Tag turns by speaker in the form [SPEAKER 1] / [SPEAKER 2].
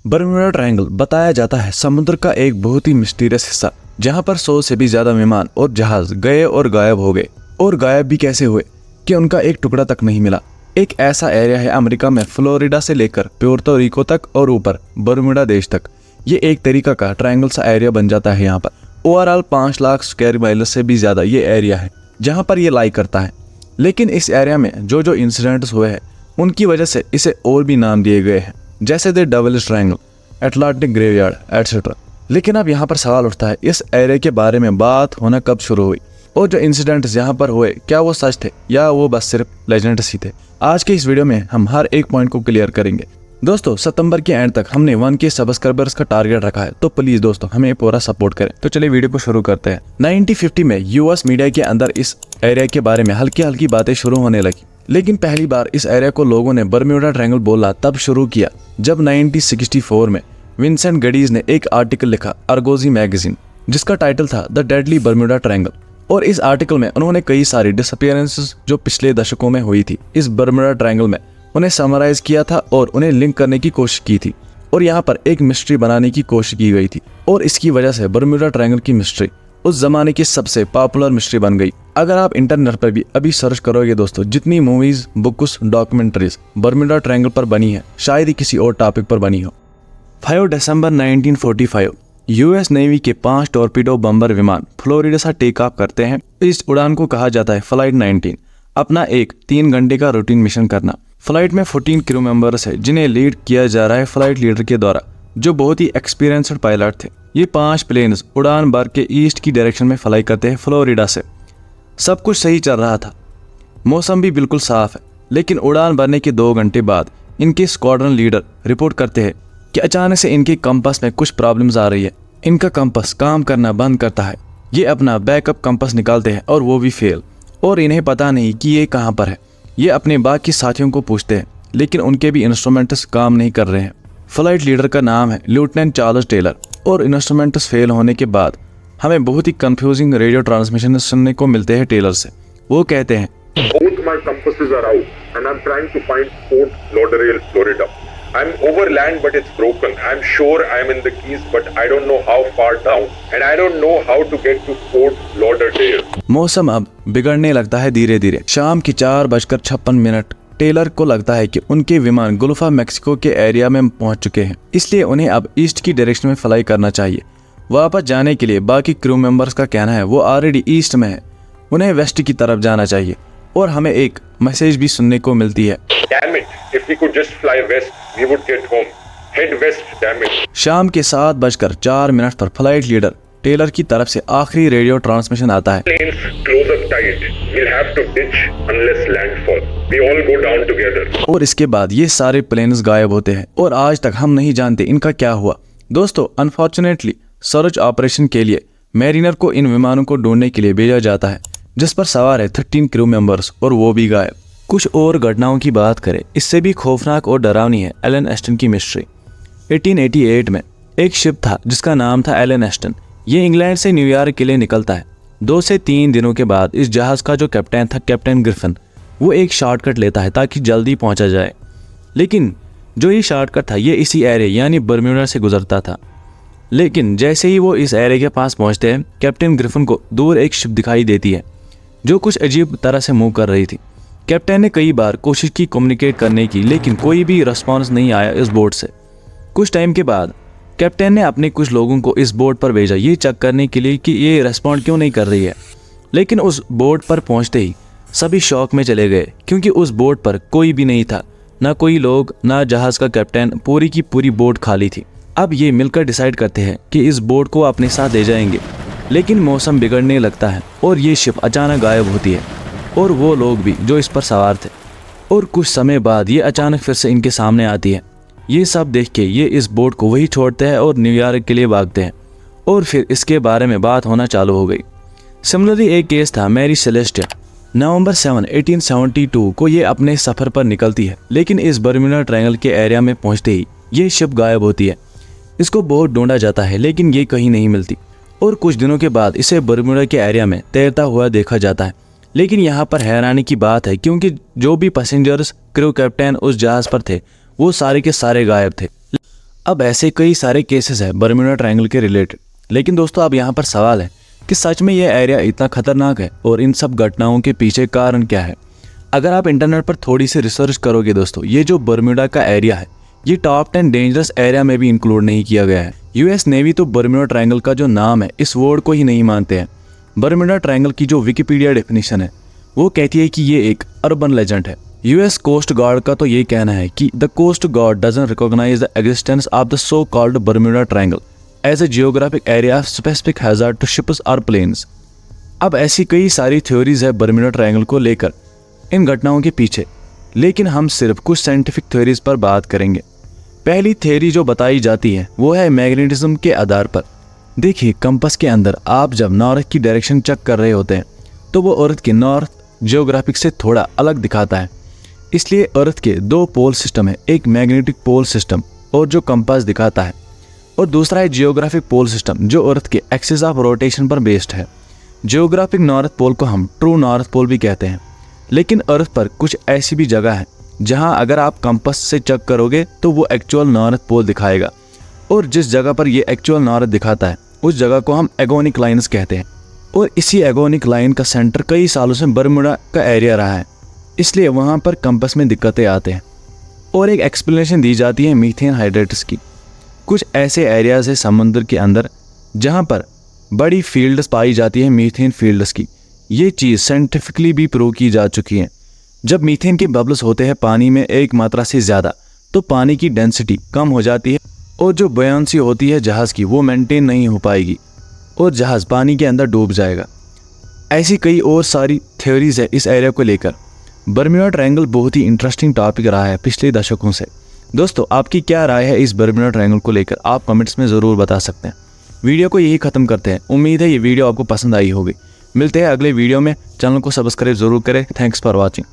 [SPEAKER 1] Bermuda triangle बताया जाता है समुद्र का एक बहुत ही मिस्टीरियस हिस्सा, जहां पर 100 से भी ज्यादा विमान और जहाज गए और गायब हो गए। और गायब भी कैसे हुए कि उनका एक टुकड़ा तक नहीं मिला। एक ऐसा एरिया है अमेरिका में, फ्लोरिडा से लेकर प्योर्टो रिको तक और ऊपर बर्मुडा देश तक। ये एक तरीका का ट्रायंगल सा एरिया बन जाता है। यहाँ पर ओवरऑल 5 लाख स्क्वायर माइल से भी ज्यादा ये एरिया है जहाँ पर ये लाई करता है। लेकिन इस एरिया में जो इंसिडेंट्स हुए हैं उनकी वजह से इसे और भी नाम दिए गए हैं, जैसे the doubles triangle, Atlantic graveyard etcetera. लेकिन अब यहाँ पर सवाल उठता है, इस एरिया के बारे में बात होना कब शुरू हुई और जो इंसिडेंट्स यहाँ पर हुए क्या वो सच थे या वो बस सिर्फ लेजेंड्स ही थे। आज के इस वीडियो में हम हर एक पॉइंट को क्लियर करेंगे। दोस्तों सितंबर के एंड तक हमने 1K सब्सक्राइबर्स का टारगेट रखा है, तो प्लीज दोस्तों हमें पूरा सपोर्ट करें। तो चलिए वीडियो को शुरू करते हैं। 1950 में यूएस मीडिया के अंदर इस एरिया के बारे में हल्की हल्की बातें शुरू होने लगी, लेकिन पहली बार इस एरिया को लोगों ने बर्मुडा ट्रायंगल बोलना तब शुरू किया जब 1964 में विंसेंट गडीज ने एक आर्टिकल लिखा अर्गोजी मैगजीन, जिसका टाइटल था द डेडली बर्मुडा ट्रायंगल। और इस आर्टिकल में उन्होंने कई सारी डिसअपीयरेंसेस जो पिछले दशकों में हुई थी इस बर्मुडा ट्रायंगल में उन्हें समराइज किया था और उन्हें लिंक करने की कोशिश की थी और यहाँ पर एक मिस्ट्री बनाने की कोशिश की गई थी। और इसकी वजह से बर्मुडा ट्रायंगल की मिस्ट्री उस जमाने की सबसे पॉपुलर मिस्ट्री बन गई। अगर आप इंटरनेट पर भी अभी सर्च करोगे दोस्तों, जितनी movies, books, documentaries Bermuda triangle पर बनी है शायद ही किसी और टॉपिक पर बनी हो। 5 दिसंबर 1945 यूएस नेवी के 5 टॉर्पीडो बम्बर विमान फ्लोरिडा से टेक ऑफ करते हैं। इस उड़ान को कहा जाता है फ्लाइट 19। अपना एक 3 घंटे का रूटीन मिशन करना। फ्लाइट में 14 क्रू मेंबर्स है जिन्हें लीड किया जा रहा है फ्लाइट लीडर के द्वारा, जो बहुत ही एक्सपीरियंस्ड पायलट थे। ये 5 प्लेन्स उड़ान भर के ईस्ट की डायरेक्शन में फ्लाई करते हैं फ्लोरिडा से। सब कुछ सही चल रहा था, मौसम भी बिल्कुल साफ है, लेकिन उड़ान भरने के 2 घंटे बाद इनके स्क्वाड्रन लीडर रिपोर्ट करते हैं कि अचानक से इनके कंपास में कुछ प्रॉब्लम्स आ रही है। इनका कंपास काम करना बंद करता है। ये अपना बैकअप कंपास निकालते हैं और वो भी फेल, और इन्हें पता नहीं कि ये कहाँ पर है। ये अपने बाकी साथियों को पूछते हैं, लेकिन उनके भी इंस्ट्रूमेंट्स काम नहीं कर रहे हैं। फ्लाइट लीडर का नाम है लेफ्टिनेंट चार्ल्स टेलर, और इंस्ट्रूमेंट्स फेल होने के बाद हमें बहुत ही कंफ्यूजिंग रेडियो ट्रांसमिशन सुनने को मिलते हैं टेलर से। वो कहते हैं
[SPEAKER 2] Both my compasses are out and I'm trying to find Fort Lauderdale, Florida. I'm over land but it's broken. I'm sure I'm in the Keys but I don't know how far down and I don't know how to get to Fort Lauderdale.
[SPEAKER 1] मौसम अब बिगड़ने लगता है धीरे धीरे। शाम की 4:56 Taylor को लगता है कि उनके विमान गुल्फा मैक्सिको के एरिया में पहुंच चुके हैं, इसलिए उन्हें अब ईस्ट की डायरेक्शन में फ्लाई करना चाहिए। वापस जाने के लिए बाकी क्रू मेंबर्स का कहना है वो ऑलरेडी ईस्ट में है, उन्हें वेस्ट की तरफ जाना चाहिए। और हमें एक मैसेज भी सुनने को मिलती है,
[SPEAKER 2] Damn it, if we could just fly west, we would get home. Head west, damn it.
[SPEAKER 1] शाम के 7:04 पर फ्लाइट लीडर टेलर की तरफ से आखिरी रेडियो ट्रांसमिशन आता है।
[SPEAKER 2] Planes close up tight. We'll have to ditch unless landfall. We all go down together.
[SPEAKER 1] और इसके बाद ये सारे प्लेन्स गायब होते हैं और आज तक हम नहीं जानते इनका क्या हुआ। दोस्तों अनफॉर्चुनेटली सर्च ऑपरेशन के लिए मैरिनर को इन विमानों को ढूंढने के लिए भेजा जाता है, जिस पर सवार है 13 क्रू मेंबर्स, और वो भी गायब। कुछ और घटनाओं की बात करें, इससे भी खौफनाक और डरावनी है एलन एस्टन की मिस्ट्री। 1888 में एक शिप था जिसका नाम था एलन एस्टन। ये इंग्लैंड से न्यूयॉर्क के लिए निकलता है। 2 से 3 दिनों के बाद इस जहाज का जो कैप्टन था, कैप्टन ग्रिफिन, वो एक शॉर्टकट लेता है ताकि जल्दी पहुंचा जाए। लेकिन जो ये शॉर्टकट था ये इसी एरिया यानी बर्मुडा से गुजरता था। लेकिन जैसे ही वो इस एरिया के पास पहुंचते हैं, कैप्टन ग्रिफिन को दूर एक शिप दिखाई देती है जो कुछ अजीब तरह से मूव कर रही थी। कैप्टन ने कई बार कोशिश की कम्युनिकेट करने की, लेकिन कोई भी रिस्पॉन्स नहीं आया इस बोट से। कुछ टाइम के बाद कैप्टन ने अपने कुछ लोगों को इस बोट पर भेजा ये चेक करने के लिए कि ये रेस्पॉन्ड क्यों नहीं कर रही है। लेकिन उस बोट पर पहुंचते ही सभी शॉक में चले गए, क्योंकि उस बोट पर कोई भी नहीं था, ना कोई लोग, ना जहाज का कैप्टन। पूरी की पूरी बोट खाली थी। अब ये मिलकर डिसाइड करते हैं कि इस बोट को अपने साथ ले जाएंगे, लेकिन मौसम बिगड़ने लगता है और ये शिप अचानक गायब होती है, और वो लोग भी जो इस पर सवार थे। और कुछ समय बाद ये अचानक फिर से इनके सामने आती है। ये सब देख के ये इस बोट को वही छोड़ते हैं और न्यूयॉर्क के लिए भागते हैं, और फिर इसके बारे में बात होना चालू हो गई। सिमिलरली एक केस था मैरी सेलेस्टिया। नवंबर 7, 1872 को ये अपने सफ़र पर निकलती है, लेकिन इस बर्मुडा ट्रायंगल के एरिया में पहुंचते ही ये शिप गायब होती है। इसको बहुत ढूंढा जाता है, लेकिन ये कहीं नहीं मिलती, और कुछ दिनों के बाद इसे बर्मुडा के एरिया में तैरता हुआ देखा जाता है। लेकिन यहाँ पर हैरानी की बात है, क्योंकि जो भी पैसेंजर्स, क्रू, कैप्टन उस जहाज पर थे वो सारे के सारे गायब थे। अब ऐसे कई सारे केसेस हैं बर्म्यूडा ट्रायंगल के रिलेटेड, लेकिन दोस्तों अब यहाँ पर सवाल है कि सच में ये एरिया इतना खतरनाक है और इन सब घटनाओं के पीछे कारण क्या है। अगर आप इंटरनेट पर थोड़ी सी रिसर्च करोगे दोस्तों, ये जो बर्म्यूडा का एरिया है ये टॉप 10 डेंजरस एरिया में भी इंक्लूड नहीं किया गया है। यूएस नेवी तो बर्म्यूडा ट्रायंगल का जो नाम है इस वर्ड को ही नहीं मानते हैं। बर्म्यूडा ट्रायंगल की जो विकिपीडिया डेफिनेशन है वो कहती है कि ये एक अर्बन लेजेंड है। यूएस कोस्ट गार्ड का तो ये कहना है कि the coast guard doesn't recognise the existence of the so called Bermuda triangle as a geographic area of specific hazard to ships और प्लेन्स। अब ऐसी कई सारी थ्योरीज है बर्म्यूडा ट्रायंगल को लेकर इन घटनाओं के पीछे, लेकिन हम सिर्फ कुछ साइंटिफिक थ्योरीज पर बात करेंगे। पहली थ्योरी जो बताई जाती है वो है मैग्नेटिज्म के आधार पर। देखिए, कंपास के अंदर आप जब नॉर्थ की डायरेक्शन चेक कर रहे होते हैं तो वो अर्थ के नॉर्थ जियोग्राफिक से थोड़ा अलग दिखाता है। इसलिए अर्थ के दो पोल सिस्टम है, एक मैग्नेटिक पोल सिस्टम और जो कंपास दिखाता है, और दूसरा है जियोग्राफिक पोल सिस्टम जो अर्थ के एक्सिस ऑफ रोटेशन पर बेस्ड है। जियोग्राफिक नॉर्थ पोल को हम ट्रू नॉर्थ पोल भी कहते हैं। लेकिन अर्थ पर कुछ ऐसी भी जगह है जहां अगर आप कंपास से चेक करोगे तो वो एक्चुअल नॉर्थ पोल दिखाएगा, और जिस जगह पर ये एक्चुअल नॉर्थ दिखाता है उस जगह को हम एगोनिक लाइन्स कहते हैं। और इसी एगोनिक लाइन का सेंटर कई सालों से बर्म्यूडा का एरिया रहा है, इसलिए वहां पर कंपास में दिक्कतें आते हैं। और एक एक्सप्लेनेशन दी जाती है मीथेन हाइड्रेट्स की। कुछ ऐसे एरियाज है समुद्र के अंदर जहां पर बड़ी फील्ड्स पाई जाती है मीथेन फील्ड्स की। ये चीज़ साइंटिफिकली भी प्रूव की जा चुकी है। जब मीथेन के बबल्स होते हैं पानी में एक मात्रा से ज़्यादा तो पानी की डेंसिटी कम हो जाती है और जो बयानसी होती है जहाज़ की वो मेंटेन नहीं हो पाएगी और जहाज़ पानी के अंदर डूब जाएगा। ऐसी कई और सारी थ्योरीज है इस एरिया को लेकर। बर्म्यूडा ट्रायंगल बहुत ही इंटरेस्टिंग टॉपिक रहा है पिछले दशकों से। दोस्तों, आपकी क्या राय है इस बर्म्यूडा ट्रायंगल को लेकर, आप कमेंट्स में ज़रूर बता सकते हैं। वीडियो को यही ख़त्म करते हैं। उम्मीद है ये वीडियो आपको पसंद आई होगी। मिलते हैं अगले वीडियो में। चैनल को सब्सक्राइब जरूर करें। Thanks for watching.